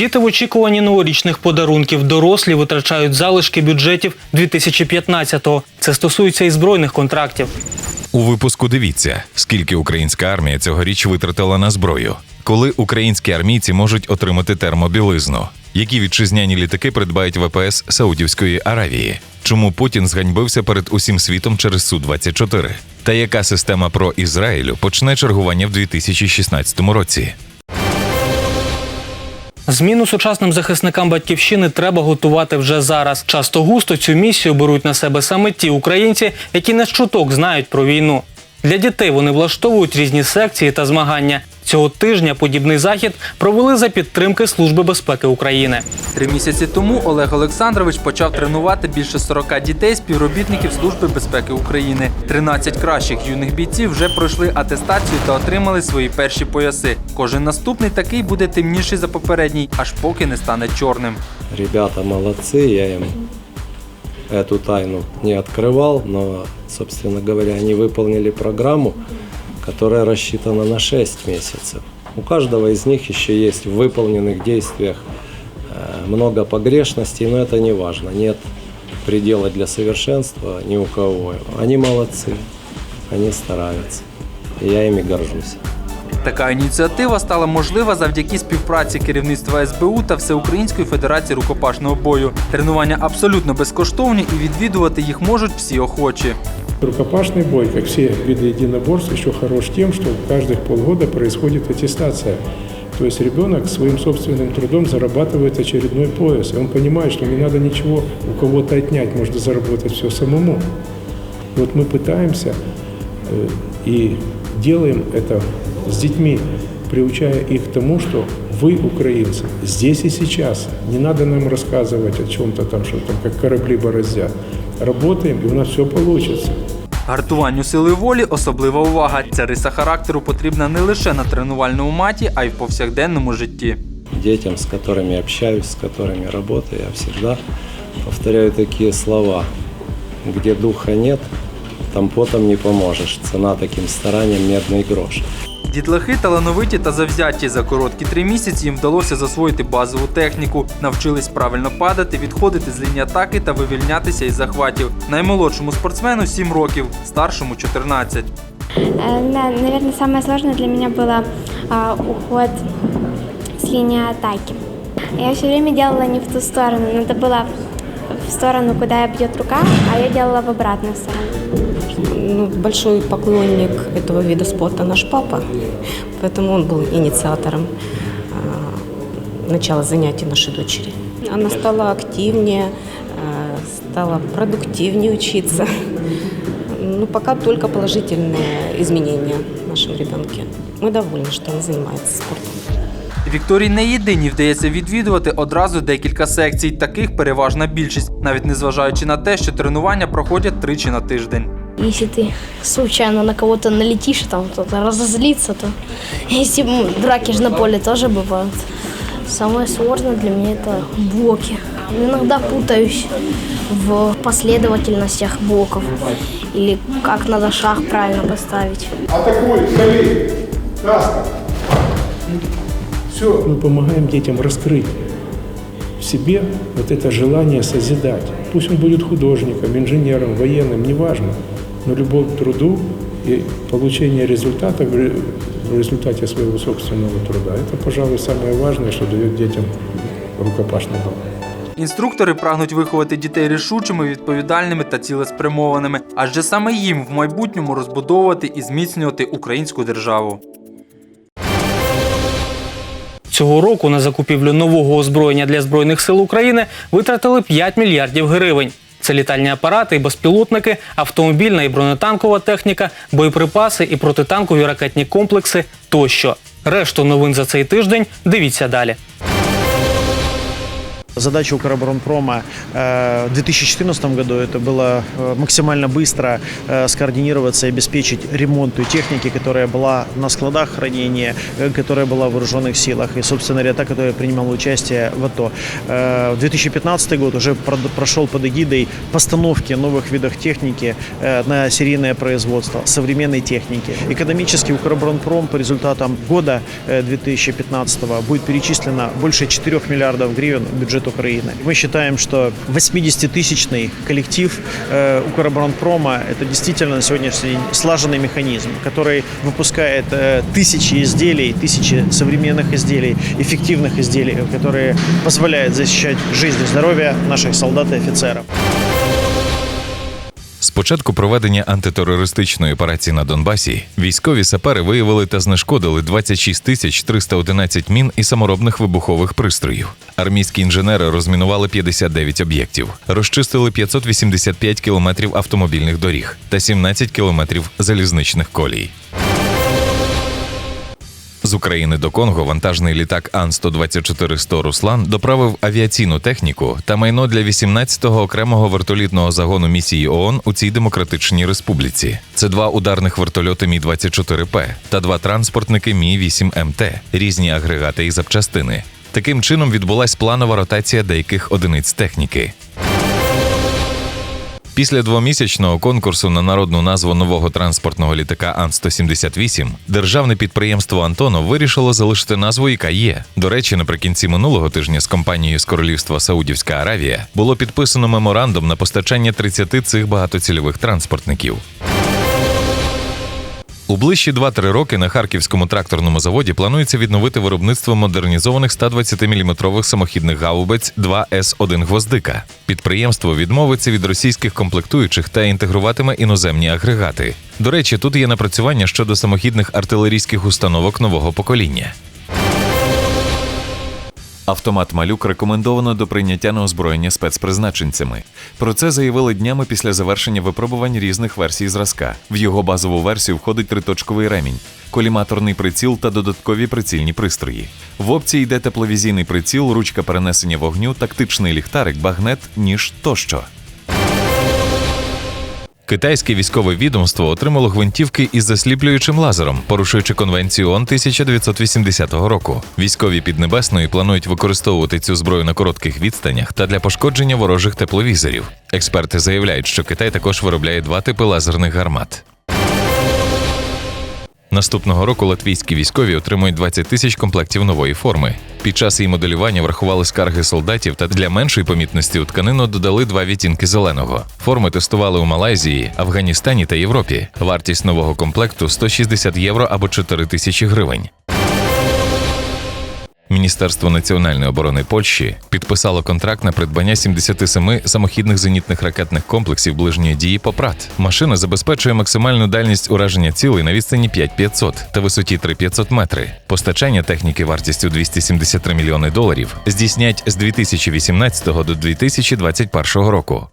Діти в очікуванні новорічних подарунків, дорослі витрачають залишки бюджетів 2015-го. Це стосується і збройних контрактів. У випуску дивіться, скільки українська армія цьогоріч витратила на зброю, коли українські армійці можуть отримати термобілизну, які вітчизняні літаки придбають ВПС Саудівської Аравії, чому Путін зганьбився перед усім світом через Су-24, та яка система ПРО Ізраїлю почне чергування в 2016 році. Зміну сучасним захисникам Батьківщини треба готувати вже зараз. Часто-густо цю місію беруть на себе саме ті українці, які не з чуток знають про війну. Для дітей вони влаштовують різні секції та змагання. Цього тижня подібний захід провели за підтримки Служби безпеки України. 3 місяці тому Олег Олександрович почав тренувати більше 40 дітей співробітників Служби безпеки України. 13 кращих юних бійців вже пройшли атестацію та отримали свої перші пояси. Кожен наступний такий буде темніший за попередній, аж поки не стане чорним. Ребята молодцы, я им эту тайну не открывал, но, собственно говоря, они выполнили программу, которая рассчитана на 6 месяцев. У каждого из них еще есть в выполненных действиях много погрешностей, но это не важно. Нет предела для совершенства ни у кого. Они молодцы, они стараются. И я ими горжусь. Така ініціатива стала можлива завдяки співпраці керівництва СБУ та Всеукраїнської федерації рукопашного бою. Тренування абсолютно безкоштовні і відвідувати їх можуть всі охочі. Рукопашный бой, как все виды единоборств, еще хорош тем, что каждых полгода происходит аттестация. То есть ребенок своим собственным трудом зарабатывает очередной пояс. И он понимает, что не надо ничего у кого-то отнять, можно заработать все самому. И вот мы пытаемся и делаем это с детьми, приучая их к тому, что вы, украинцы, здесь и сейчас. Не надо нам рассказывать о чем-то там, что там как корабли бороздят. Работаем, и у нас все получится. Гартуванню сили волі особлива увага. Ця риса характеру потрібна не лише на тренувальному маті, а й в повсякденному житті. Детям, с которыми общаюсь, с которыми работаю, я всегда повторяю такие слова. Где духа нет, там потом не поможешь. Цена таким стараниям медный грош. Дітлахи талановиті та завзяті. За короткі 3 місяці їм вдалося засвоїти базову техніку. Навчились правильно падати, відходити з лінії атаки та вивільнятися із захватів. Наймолодшому спортсмену 7 років, старшому 14. Наверное, самое сложное для меня было уход с линии атаки. Я все время делала не в ту сторону. Надо было в сторону, куда бьет рука, а я делала в обратную сторону. Большой поклонник этого вида спорта наш папа, поэтому он был инициатором начала занятий нашей дочери. Она стала активнее, стала продуктивнее учиться. Пока только положительные изменения в нашем ребенке. Мы довольны, что она занимается спортом. Вікторії не єдині вдається відвідувати одразу декілька секцій. Таких переважна більшість, навіть незважаючи на те, що тренування проходять 3 на тиждень. Если ты случайно на кого-то налетишь, там кто-то разозлится, то если драки же на поле тоже бывают. Самое сложное для меня это блоки. Иногда путаюсь в последовательностях блоков или как надо шаг правильно поставить. Атакуй, скали, краска. Все. Мы помогаем детям раскрыть в себе вот это желание созидать. Пусть он будет художником, инженером, военным, неважно. Но любовь к труду и получение результата в результате своего собственного труда – это, пожалуй, самое важное, что дает детям рукопашный бой. Інструктори прагнуть виховати дітей рішучими, відповідальними та цілеспрямованими, адже саме їм в майбутньому розбудовувати і зміцнювати українську державу. Цього року на закупівлю нового озброєння для Збройних сил України витратили 5 мільярдів гривень. Це літальні апарати і безпілотники, автомобільна і бронетанкова техніка, боєприпаси і протитанкові ракетні комплекси тощо. Решту новин за цей тиждень дивіться далі. Задача Укроборонпрома в 2014 году это было максимально быстро скоординироваться и обеспечить ремонт той техники, которая была на складах хранения, которая была в вооруженных силах и, собственно говоря, та, которая принимала участие в АТО. В 2015 год уже прошел под эгидой постановки новых видов техники на серийное производство, современной техники. Экономически Укроборонпром по результатам года 2015 будет перечислено больше 4 миллиардов гривен в бюджет Украины. Мы считаем, что 80-тысячный коллектив Укроборонпрома – это действительно на сегодняшний день слаженный механизм, который выпускает тысячи изделий, тысячи современных изделий, эффективных изделий, которые позволяют защищать жизнь и здоровье наших солдат и офицеров. З початку проведення антитерористичної операції на Донбасі військові сапери виявили та знешкодили 26 311 мін і саморобних вибухових пристроїв. Армійські інженери розмінували 59 об'єктів, розчистили 585 кілометрів автомобільних доріг та 17 кілометрів залізничних колій. З України до Конго вантажний літак Ан-124-100 «Руслан» доправив авіаційну техніку та майно для 18-го окремого вертолітного загону місії ООН у цій демократичній республіці. Це 2 ударних вертольоти Мі-24П та 2 транспортники Мі-8МТ, різні агрегати і запчастини. Таким чином відбулась планова ротація деяких одиниць техніки. Після 2-місячного конкурсу на народну назву нового транспортного літака Ан-178 державне підприємство «Антонов» вирішило залишити назву, яка є. До речі, наприкінці минулого тижня з компанією з Королівства Саудівська Аравія було підписано меморандум на постачання 30 цих багатоцільових транспортників. У ближчі 2-3 роки на Харківському тракторному заводі планується відновити виробництво модернізованих 120-мм самохідних гаубиць 2С1 «Гвоздика». Підприємство відмовиться від російських комплектуючих та інтегруватиме іноземні агрегати. До речі, тут є напрацювання щодо самохідних артилерійських установок нового покоління. Автомат «Малюк» рекомендовано до прийняття на озброєння спецпризначенцями. Про це заявили днями після завершення випробувань різних версій зразка. В його базову версію входить 3-точковий ремінь, коліматорний приціл та додаткові прицільні пристрої. В опції йде тепловізійний приціл, ручка перенесення вогню, тактичний ліхтарик, багнет, ніж тощо. Китайське військове відомство отримало гвинтівки із засліплюючим лазером, порушуючи конвенцію ООН 1980 року. Військові Піднебесної планують використовувати цю зброю на коротких відстанях та для пошкодження ворожих тепловізорів. Експерти заявляють, що Китай також виробляє 2 типи лазерних гармат. Наступного року латвійські військові отримують 20 тисяч комплектів нової форми. Під час її моделювання врахували скарги солдатів та для меншої помітності у тканину додали 2 відтінки зеленого. Форми тестували у Малайзії, Афганістані та Європі. Вартість нового комплекту – 160 євро або 4 тисячі гривень. Міністерство національної оборони Польщі підписало контракт на придбання 77 самохідних зенітних ракетних комплексів ближньої дії «Попрат». Машина забезпечує максимальну дальність ураження цілей на відстані 5500 та висоті 3500 метри. Постачання техніки вартістю $273 мільйони здійснять з 2018 до 2021 року.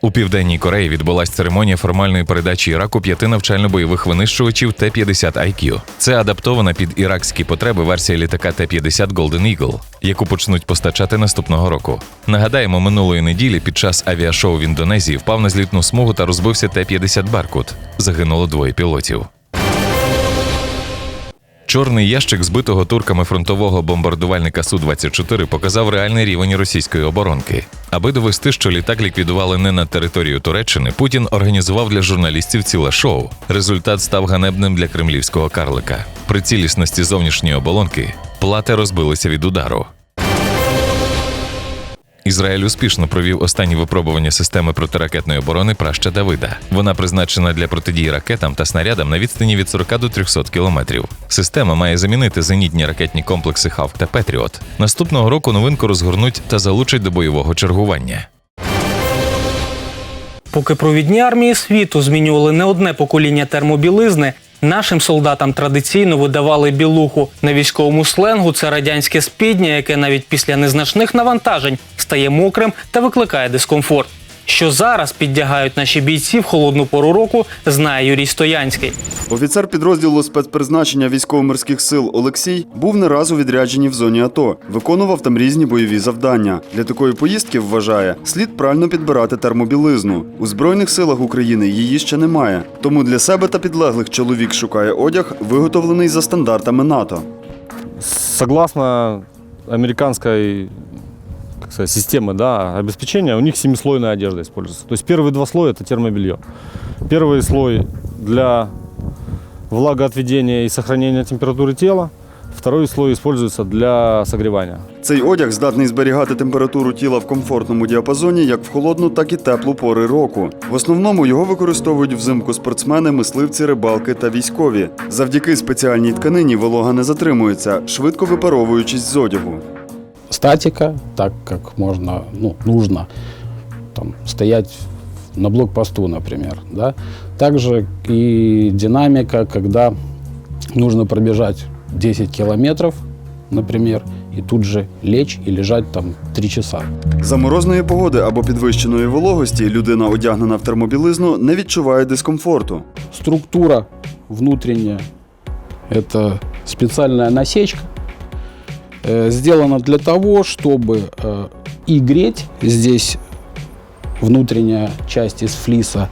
У Південній Кореї відбулась церемонія формальної передачі Іраку 5 навчально-бойових винищувачів Т-50IQ. Це адаптована під іракські потреби версія літака Т-50 Golden Eagle, яку почнуть постачати наступного року. Нагадаємо, минулої неділі під час авіашоу в Індонезії впав на злітну смугу та розбився Т-50 Баркут. Загинуло 2 пілотів. Чорний ящик збитого турками фронтового бомбардувальника Су-24 показав реальний рівень російської оборонки. Аби довести, що літак ліквідували не на територію Туреччини, Путін організував для журналістів ціле шоу. Результат став ганебним для кремлівського карлика. При цілісності зовнішньої оболонки плати розбилися від удару. Ізраїль успішно провів останні випробування системи протиракетної оборони «Праща Давида». Вона призначена для протидії ракетам та снарядам на відстані від 40 до 300 кілометрів. Система має замінити зенітні ракетні комплекси «Хавк» та «Петріот». Наступного року новинку розгорнуть та залучать до бойового чергування. Поки провідні армії світу змінювали не одне покоління термобілизни, нашим солдатам традиційно видавали білуху. На військовому сленгу це радянське спідня, яке навіть після незначних навантажень стає мокрим та викликає дискомфорт. Що зараз піддягають наші бійці в холодну пору року, знає Юрій Стоянський. Офіцер підрозділу спецпризначення військово-морських сил Олексій був не раз у відрядженні в зоні АТО, виконував там різні бойові завдання. Для такої поїздки, вважає, слід правильно підбирати термобілизну. У Збройних силах України її ще немає. Тому для себе та підлеглих чоловік шукає одяг, виготовлений за стандартами НАТО. Согласно американской, как сказать, системы, да, обеспечения, у них семислойная одежда используется. То есть первые два слоя – это термобелье. Первый слой для влагоотведения и сохранения температуры тела, второй слой используется для согревания. Цей одяг здатний зберігати температуру тіла в комфортному діапазоні як в холодну, так і теплу пори року. В основному його використовують взимку спортсмени, мисливці, рибалки та військові. Завдяки спеціальній тканині волога не затримується, швидко випаровуючись з одягу. Статика, так как можно, нужно там, стоять на блокпосту, например. Да? Также и динамика, когда нужно пробежать 10 километров, например, и тут же лечь и лежать там 3 часа. За морозної погоди або підвищеної вологості людина, одягнена в термобілизну, не відчуває дискомфорту. Структура внутренняя – это специальная насечка, сделана для того, чтобы и греть здесь внутренняя часть из флиса,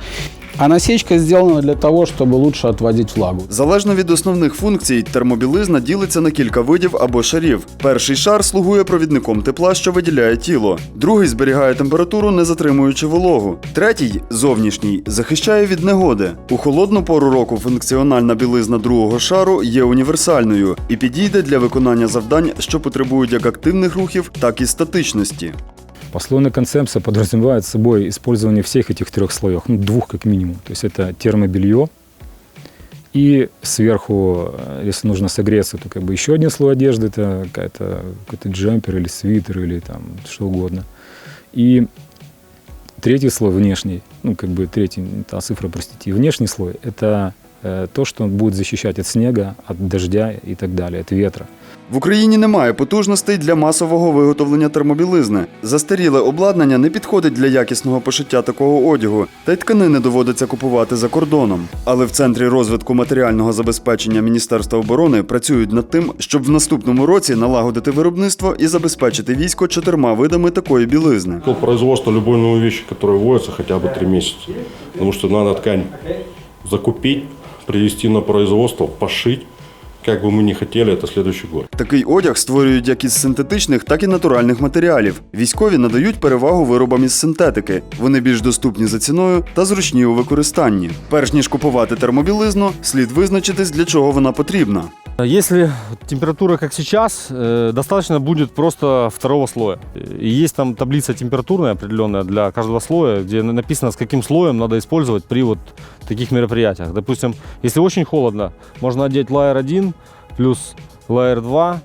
а насечка сделана для того, чтобы лучше отводить влагу. Залежно від основних функцій, термобілизна ділиться на кілька видів або шарів. Перший шар слугує провідником тепла, що виділяє тіло. Другий зберігає температуру, не затримуючи вологу. Третій, зовнішній, захищає від негоди. У холодну пору року функціональна білизна другого шару є універсальною і підійде для виконання завдань, що потребують як активних рухів, так і статичності. Послойная концепция подразумевает собой использование всех этих трех слоев, двух как минимум. То есть это термобелье и сверху, если нужно согреться, то как бы еще один слой одежды, это какой-то джемпер или свитер или там что угодно. И третий слой внешний, та цифра, простите, и внешний слой – это то, что будет защищать от снега, от дождя и так далее, от ветра. В Україні немає потужностей для масового виготовлення термобілизни. Застаріле обладнання не підходить для якісного пошиття такого одягу, та й тканини доводиться купувати за кордоном. Але в Центрі розвитку матеріального забезпечення Міністерства оборони працюють над тим, щоб в наступному році налагодити виробництво і забезпечити військо 4 видами такої білизни. Производство любой новой вещи, которая вводится, хотя бы 3 месяца. Потому что надо ткань закупить, привезти на производство, пошить. Як би ми не хотіли, це следующий год. Такий одяг створюють як із синтетичних, так і натуральних матеріалів. Військові надають перевагу виробам із синтетики. Вони більш доступні за ціною та зручні у використанні. Перш ніж купувати термобілизну, слід визначитись, для чого вона потрібна. Если температура, как сейчас, достаточно будет просто второго слоя. И есть там таблица температурная определенная для каждого слоя, где написано, с каким слоем надо использовать при вот таких мероприятиях. Допустим, если очень холодно, можно одеть лайер 1 плюс лайер 2,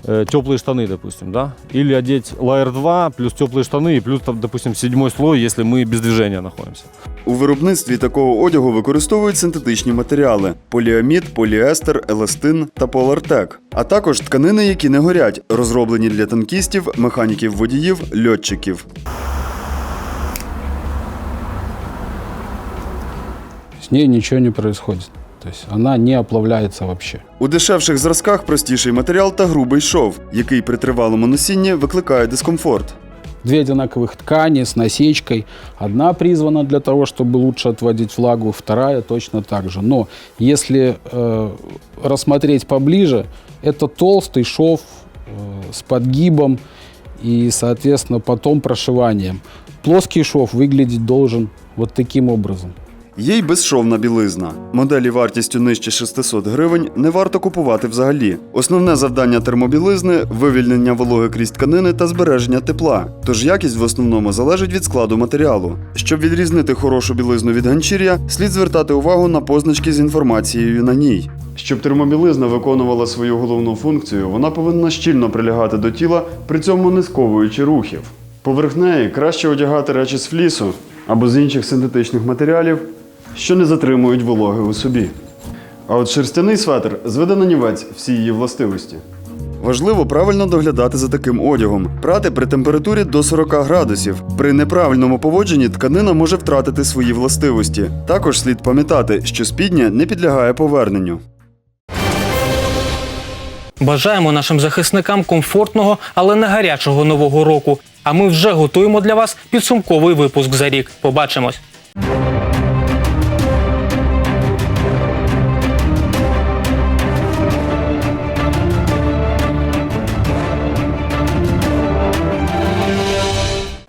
теплые штаны, допустим, да? Или одеть лайер 2 плюс теплые штаны и плюс, допустим, 7 слой, если мы без движения находимся. У виробництві такого одягу використовують синтетичні матеріали – поліамід, поліестер, еластин та полартек. А також тканини, які не горять, розроблені для танкістів, механіків-водіїв, льотчиків. С ней ничего не происходит. То есть она не оплавляется вообще. У дешевших зразках простіший матеріал та грубий шов, який при тривалому носінні викликає дискомфорт. 2 одинаковых ткани с насечкой. Одна призвана для того, чтобы лучше отводить влагу, вторая точно так же. Но если рассмотреть поближе, это толстый шов с подгибом и, соответственно, потом прошиванием. Плоский шов выглядеть должен вот таким образом. Є й безшовна білизна. Моделі вартістю нижче 600 гривень не варто купувати взагалі. Основне завдання термобілизни – вивільнення вологи крізь тканини та збереження тепла. Тож якість в основному залежить від складу матеріалу. Щоб відрізнити хорошу білизну від ганчір'я, слід звертати увагу на позначки з інформацією на ній. Щоб термобілизна виконувала свою головну функцію, вона повинна щільно прилягати до тіла, при цьому не сковуючи рухів. Поверх неї краще одягати речі з флісу або з інших синтетичних матеріалів, що не затримують вологи у собі. А от шерстяний светр зведе нанівець всі її властивості. Важливо правильно доглядати за таким одягом. Прати при температурі до 40 градусів. При неправильному поводженні тканина може втратити свої властивості. Також слід пам'ятати, що спідня не підлягає поверненню. Бажаємо нашим захисникам комфортного, але не гарячого нового року. А ми вже готуємо для вас підсумковий випуск за рік. Побачимось!